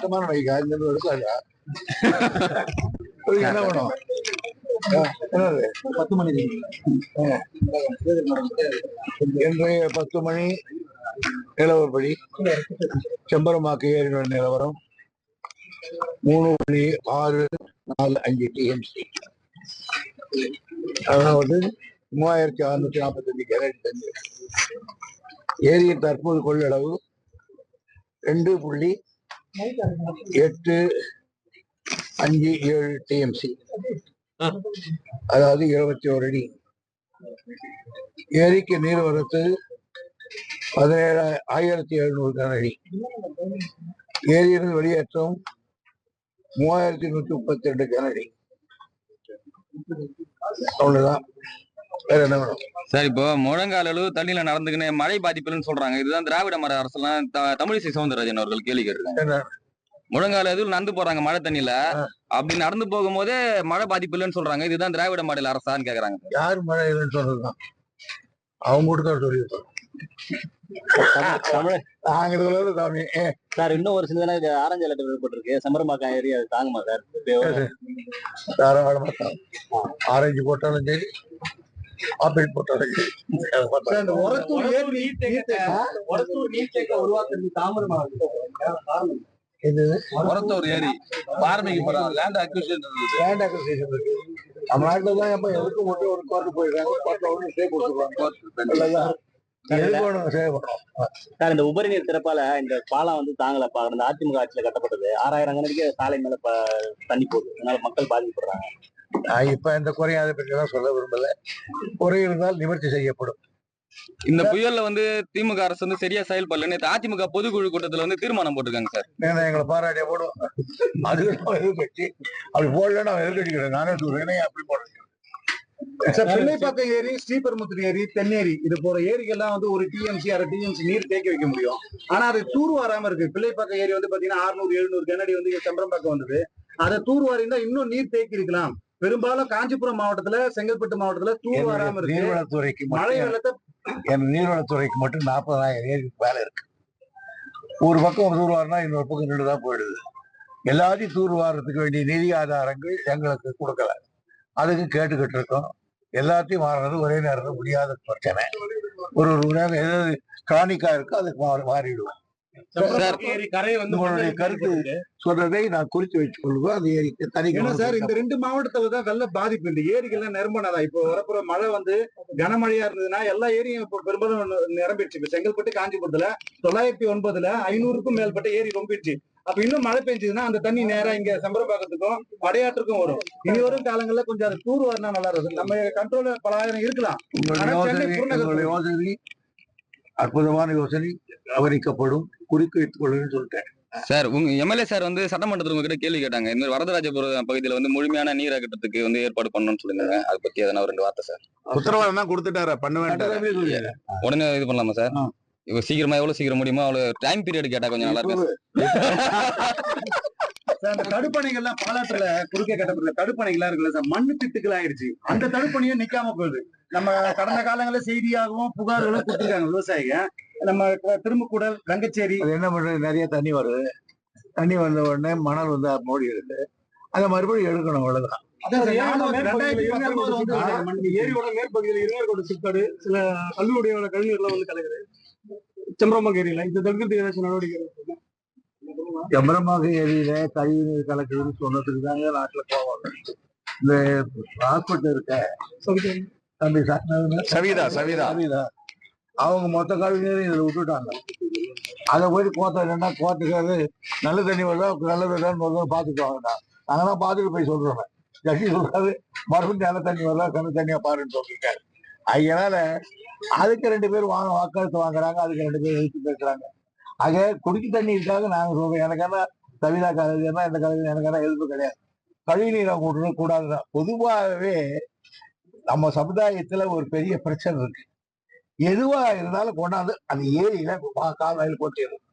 வழக்கமான வைக்க அஞ்சு எடுக்காதா என்ன வேணும் 10 மணி இன்றைய 10 மணி நிலவரப்படி செம்பரமாக்கு ஏரியோட நிலவரம் 3.645 டிஎம்சி, அதாவது 3645 கனஅடி தண்ணி. ஏரியின் தற்போது கொள்ளளவு 2.857 டிஎம்சி, அதாவது 21 அடி. ஏரிக்கு நீர்வரத்து 17,700 கனஅடி. ஏரியிலிருந்து வெளியேற்றம் 3132 கனஅடி. அவ்வளவுதான், வேற என்ன வேணும் சார்? இப்போ முழங்கால் அளவு தண்ணியில நடந்துக்கின்னு மழை பாதிப்புன்னு சொல்றாங்க. இதுதான் திராவிட மாடல் அரசுலாம் தமிழிசை சவுந்தரராஜன் அவர்கள் கேள்வி கேட்டிருக்காங்க. முழங்கால எதுவும் நடந்து போறாங்க மழை தண்ணியில, அப்படி நடந்து போகும்போதே மழை பாதிப்பு இல்லைன்னு சொல்றாங்க. இதுதான் திராவிட மாடல் அரசான்னு கேக்குறாங்க. யாரு மழை இல்லைன்னு சொல்றதுதான் அவங்க மட்டும் சொல்லியிருக்கோம். சார் இன்னும் ஒரு சில ஆரஞ்சு அலர்ட் விடப்பட்டிருக்கு. செம்பரம்பாக்கம் ஏரியா தாங்குமா சார்? தாராளமா ஆரஞ்சு போட்டாலும் சரி, ஆப்பிள் போட்டாலும் சரி. ஒரத்தூர் ஏரி லேண்ட் அக்விசிஷன் இருக்கு. நம்ம நாட்டுல தான் எப்ப எதுக்கு மட்டும் ஒரு கோர்ட்டு போயிருக்காங்க, சார் இந்த உபரி நீர் திறப்பால இந்த பாலம் வந்து தாங்கலப்பா. இந்த அதிமுக ஆட்சியில கட்டப்பட்டது 6000 கணக்கு சாலை மேல தண்ணி போகுது, அதனால மக்கள் பாதிக்கப்படுறாங்க. இப்ப இந்த குறையை அதை பற்றி தான் சொல்ல விரும்பல. குறை இருந்தால் நிவர்த்தி செய்யப்படும். இந்த புயல்ல வந்து திமுக அரசு வந்து சரியா செயல்படல. அதிமுக பொதுக்குழு கூட்டத்துல வந்து தீர்மானம் போட்டிருக்காங்க சார். எங்களை பாராட்டிய போடும். அது எதிர்கட்சி அப்படி போடலன்னு அவன் எதிர்கட்சிக்கிறேன். நானே சொல்றேன் அப்படி போடுறேன். பிள்ளைப்பாக்கம் ஏரி, ஸ்ரீபெரும்புத்தூர் ஏரி, தென்னேரி இது போற ஏரிகள்லாம் வந்து ஒரு டிஎம்சி 1/2 டிஎம்சி நீர் தேக்கி வைக்க முடியும். ஆனா அது தூர் வாராம இருக்கு. பிள்ளைப்பாக்கம் ஏரி வந்து பாத்தீங்கன்னா 600-700 கனஅடி வந்து செம்பரம்பாக்கம் வந்தது. அதை தூர் வாரிந்தா இன்னும் நீர் தேக்கி இருக்கலாம். பெரும்பாலும் காஞ்சிபுரம் மாவட்டத்துல, செங்கல்பட்டு மாவட்டத்துல தூர் வாராம இருக்கு. நீர்வளத்துறைக்கு மழை வெள்ளத்தை நீர்வளத்துறைக்கு மட்டும் 40,000 ஏரிக்கு மேல இருக்கு. ஒரு பக்கம் தூர் வாரினா இன்னொரு பக்கம் நின்றுதான் போயிடுது. எல்லாத்தையும் தூர் வாரத்துக்கு வேண்டிய நிதி ஆதாரங்கள் எங்களுக்கு கொடுக்கல. அதுக்கு கேட்டுக்கிட்டு இருக்கோம். எல்லாத்தையும் மாறினது ஒரே நேரத்தில் முடியாத பிரச்சனை. ஒரு நேரம் எதாவது கிரானிக்கா இருக்கோ அதுக்கு மாறிடுவோம். உங்களுடைய கருத்து சொல்றதை நான் குறித்து வச்சுக் கொள்வோம். அந்த ஏரிக்கு தனி சார் இந்த 2 மாவட்டத்துல தான் வெள்ள பாதிப்பு. இந்த ஏரிகள்லாம் நிரம்பினதா இப்போ வரப்புற மழை வந்து கனமழையா இருந்ததுன்னா எல்லா ஏரியும் இப்போ பெரும்பாலும் நிரம்பிடுச்சு. இப்ப செங்கல்பட்டு, காஞ்சிபுரத்துல 909ல 500க்கும் மேற்பட்ட ஏரி ரொம்பிடுச்சு. அப்ப இன்னும் மழை பெஞ்சதுன்னா அந்த தண்ணி நேரா இங்க செம்பரம்பாக்கத்துக்கும் படையாற்றுக்கும் வரும். இனி வரும் காலங்கள்ல கொஞ்சம் அது தூர் வரனா நல்லா இருக்கும். நம்ம கண்ட்ரோல பல ஆயிரம் இருக்கலாம். யோசனை அற்புதமான யோசனை கவனிக்கப்படும், குறித்து வைத்துக் கொள்ளுன்னு சொல்லிட்டேன் சார். உங்க எம்எல்ஏ சார் வந்து சட்டமன்றத்தில் உங்ககிட்ட கேள்வி கேட்டாங்க. இந்த மாதிரி வரதராஜபுரம் பகுதியில வந்து முழுமையான நீர் அகற்றத்துக்கு வந்து ஏற்பாடு பண்ணணும்னு சொல்லியிருந்தாங்க. அதை பத்தி எதனா 2 வார்த்தை சார். உத்தரவாதம் தான் கொடுத்துட்டாரா? பண்ண வேண்டாம் உடனே இது பண்ணலாமா சார்? இப்ப சீக்கிரமா எவ்வளவு சீக்கிரம் முடியுமோ அவ்வளவு டைம் பீரியட் கேட்டா கொஞ்சம் நல்லா இருக்கும். அந்த தடுப்பணைகள்லாம் பாலாற்றுல குறுக்கே கட்டப்பட்ட தடுப்பணைகள்லாம் இருக்குல்ல சார், மண்ணு திட்டுக்கள் ஆயிடுச்சு. அந்த தடுப்பணையும் நிக்காம போகுது. நம்ம கடந்த காலங்களில் செய்தியாகவும் புகார்களும் கொடுத்துருக்காங்க விவசாயிங்க. நம்ம திரும்பக்கூடல், கங்கச்சேரி என்ன பண்றது, நிறைய தண்ணி வருது. தண்ணி வந்த உடனே மணல் வந்து மூடி இருக்கு. அதை மறுபடியும் எடுக்கணும். அவ்வளவுதான். ஏரியோட மேற்பகுதியில் இருநேர்கோடு சிற்காடு சில கல்லூரியோட கழிவுகள்லாம் வந்து கலக்குது செம்பரம்பாக்கம் ஏரியில. இந்த தடுக்கிறதுக்கு ஏதாச்சும் நடவடிக்கை? செம்பரம்பாக்கம் ஏரியில கழிவு நீர் கலக்குதுன்னு சொன்னதுக்கு தாங்க நாட்டுல போவாங்க. இந்த ஹாஸ்பிட்டல் இருக்க தம்பி சவிதா அவங்க மொத்த கழிவு நீரும் இதுல விட்டுட்டாங்க. அதை போய் கோத்தா கோத்துக்காரு நல்ல தண்ணி வருதா நல்லது பாத்துக்குவாங்க. நாங்கதான் பாத்துட்டு போய் சொல்றோம். ஜட்ஜி சொல்றாரு மறுபடியும் நல்ல தண்ணி வருதா கண்ணு தண்ணியா பாருன்னு சொல்லிருக்காரு. அதனால அதுக்கு 2 பேர் வாக்கெடுத்து வாங்குறாங்க. அதுக்கு 2 பேர் எழுத்து பேசுறாங்க. ஆக குடிக்க தண்ணி இருக்காக நாங்க சொல்றோம். எனக்கான சவிதா கலைஞர்னா இந்த கலைஞர் எனக்கான எழுப்பு கிடையாது. கழிவு நீரை கூடாதுதான். பொதுவாகவே நம்ம சமுதாயத்துல ஒரு பெரிய பிரச்சனை இருக்கு. எதுவா இருந்தாலும் கொண்டாந்து அந்த ஏரியில கால்வாயில் கொட்டிடும்.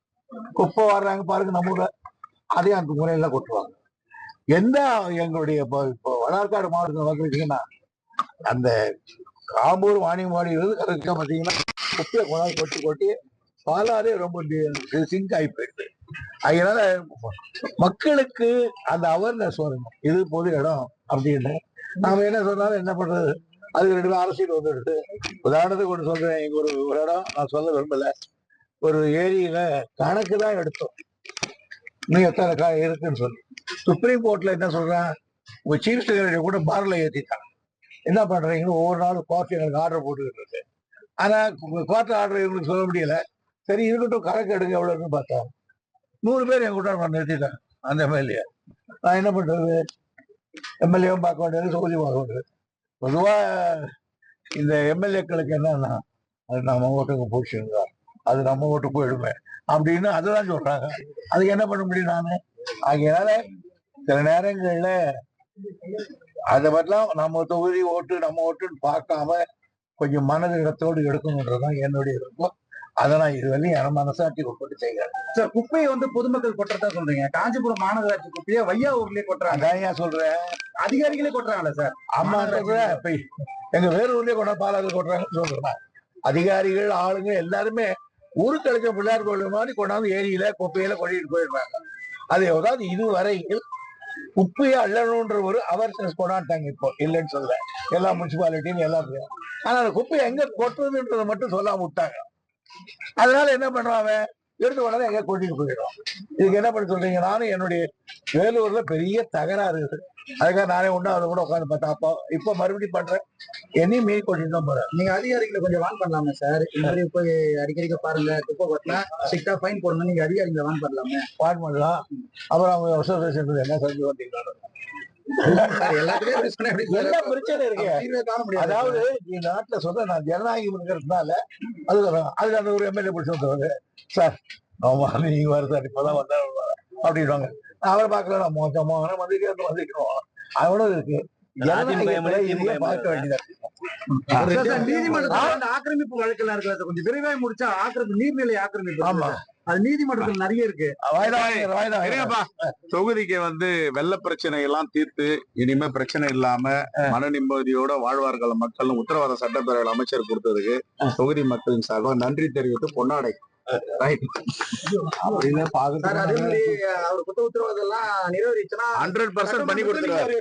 குப்பை வர்றாங்க பாருங்க நம்ம ஊர்ல, அதையும் அந்த முறையில கொட்டுவாங்க. எந்த எங்களுடைய இப்போ வடார்காடு மாவட்டத்தில் வந்துருக்கீங்கன்னா அந்த காம்பூர் வாணியம்பாடி கரெக்டா பார்த்தீங்கன்னா குப்பையை கொண்டாந்து கொட்டி பாலாரே ரொம்ப சிங்க் ஆகி போயிடுது. அதனால மக்களுக்கு அந்த அவேர்னஸ் வரணும், இது பொது இடம் அப்படின்னு. நாம என்ன சொன்னாலும் என்ன பண்றது, அதுக்கு ரெண்டு பேரும் அரசியல் வந்துடுது. உதாரணத்துக்கு ஒன்று சொல்றேன், எங்க ஒரு இடம் நான் சொல்ல விரும்பல, ஒரு ஏரியில கணக்கு தான் எடுத்தோம் இன்னும் எத்தனை காய் இருக்குன்னு சொல்லி. சுப்ரீம் கோர்ட்ல என்ன சொல்றான், உங்க சீஃப் செக்ரட்டரி கூட பார்ல ஏத்திட்டாங்க. என்ன பண்றீங்கன்னு ஒவ்வொரு நாளும் கோர்ட் எங்களுக்கு ஆர்டர் போட்டுக்கிட்டு இருக்கு. ஆனா கோர்ட் ஆர்டர் இவங்களுக்கு சொல்ல முடியல. சரி இருக்கட்டும், கணக்கு எடுங்க எவ்வளவுன்னு பார்த்தா 100 பேர் என் கூட நான் நிறுத்திட்டேன் அந்த எம்எல்ஏ. நான் என்ன பண்றது, எம்எல்ஏவும் பார்க்க வேண்டியது, தொகுதி பார்க்க வேண்டியது. பொதுவா இந்த எம்எல்ஏக்களுக்கு என்னன்னா, அது நம்ம ஓட்டுக்கு போச்சுங்க, அது நம்ம ஓட்டு போயிடுமே அப்படின்னு அதுதான் சொல்றாங்க. அதுக்கு என்ன பண்ண முடியும் நானு? ஆகையினால சில நேரங்கள்ல அதை மாதிரிலாம் நம்ம தொகுதி ஓட்டு நம்ம ஓட்டுன்னு பார்க்காம கொஞ்சம் மனதிடத்தோடு எடுக்கணுன்றதுதான் என்னுடைய விருப்பம். அதை நான் இதுவரையும் என் மனசாட்சி உட்பட்டு செய்கிறேன். சார், குப்பையை வந்து பொதுமக்கள் கொட்டுறதா சொல்றீங்க. காஞ்சிபுரம் மாநகராட்சி குப்பையை வையாவூர்லயே கொட்டுறாங்க. அதான் ஏன் சொல்றேன், அதிகாரிகளே கொட்டுறாங்களா சார்? அம்மா சொல்றேன், இப்ப எங்க வேற ஊர்லயே கொண்டாந்து பாலாறு கொட்டுறாங்கன்னு சொல்றேன். அதிகாரிகள் ஆளுங்க எல்லாருமே ஊருக்கு அழைச்ச பிள்ளையார் கோயில் மாதிரி கொண்டாந்து ஏரியில குப்பையில கொட்டிட்டு போயிடுறாங்க. அது ஏதாவது இதுவரையில் குப்பையை அள்ளணுன்ற ஒரு அவர்னஸ் கொண்டாட்டாங்க. இப்போ இல்லைன்னு சொல்ல, எல்லா முனிசிபாலிட்டியும் எல்லாத்தையும். ஆனா அந்த குப்பையை எங்க கொட்டுறதுன்றதை மட்டும் சொல்லாம விட்டாங்க. அதனால என்ன பண்றான், எடுத்து கொண்டாந்து எங்க கொட்டிட்டு போயிடும். இதுக்கு என்ன பண்ண சொல்றீங்க? நானும் என்னுடைய வேலூர்ல பெரிய தகராறு இருக்குது, அதுக்காக நானே ஒண்ணு அதை கூட உட்காந்து பார்த்தா. அப்போ இப்ப மறுபடியும் பண்றேன், என்னையும் மீறி கொட்டிட்டு தான் போறேன். நீங்க அதிகாரிகளை கொஞ்சம் வான் பண்ணலாமே சார். இந்த மாதிரி போய் அடிக்கடிக்க பாருங்க, குப்பை கொட்டினா ஸ்ட்ரிக்டா ஃபைன் போடணும். நீங்க அதிகாரிகளை வான் பண்ணலாமே. வான் பண்ணலாம். அப்புறம் அவங்க அசோசியேஷன் என்ன செஞ்சு வந்தீங்க, என்ன பிரச்சனை இருக்கு? அதாவது இந்த நாட்டுல சொல்ற, நான் ஜனநாயகம் இருக்கிறதுனால அதுல அந்த ஒரு எம்எல்ஏ பிடிச்சி வந்தவர் சார், நீங்க வர சார் இப்பதான் வந்தா அப்படின்வாங்க. அவரை பார்க்கல, நான் மோசமான வந்துக்கிறோம் அவனும் இருக்கு. பார்க்க வேண்டியதா நீதிமன்றத்தில் ஆக்கிரமிப்பு வழக்கெல்லாம் இருக்கு, கொஞ்சம் விரைவாக முடிச்சா ஆக்கிரமிப்பு, நீர்நிலை ஆக்கிரமிப்பு. ஆமா, அது நீதிமன்றத்தில் நிறைய இருக்கு. தொகுதிக்கு வெள்ள பிரச்சனை எல்லாம் தீர்த்து இனிமே பிரச்சனை இல்லாம மன நிம்மதியோட வாழ்வார்கள் மக்கள் உத்தரவாத சட்டப்பேரவை அமைச்சர் கொடுத்ததுக்கு தொகுதி மக்களின் சார்பாக நன்றி தெரிவித்து பொன்னாடை. அவர் குத்த உத்தரவாதம் எல்லாம் நிறைவேறிச்சுன்னா 100% பண்ணி கொடுத்துருவாரு.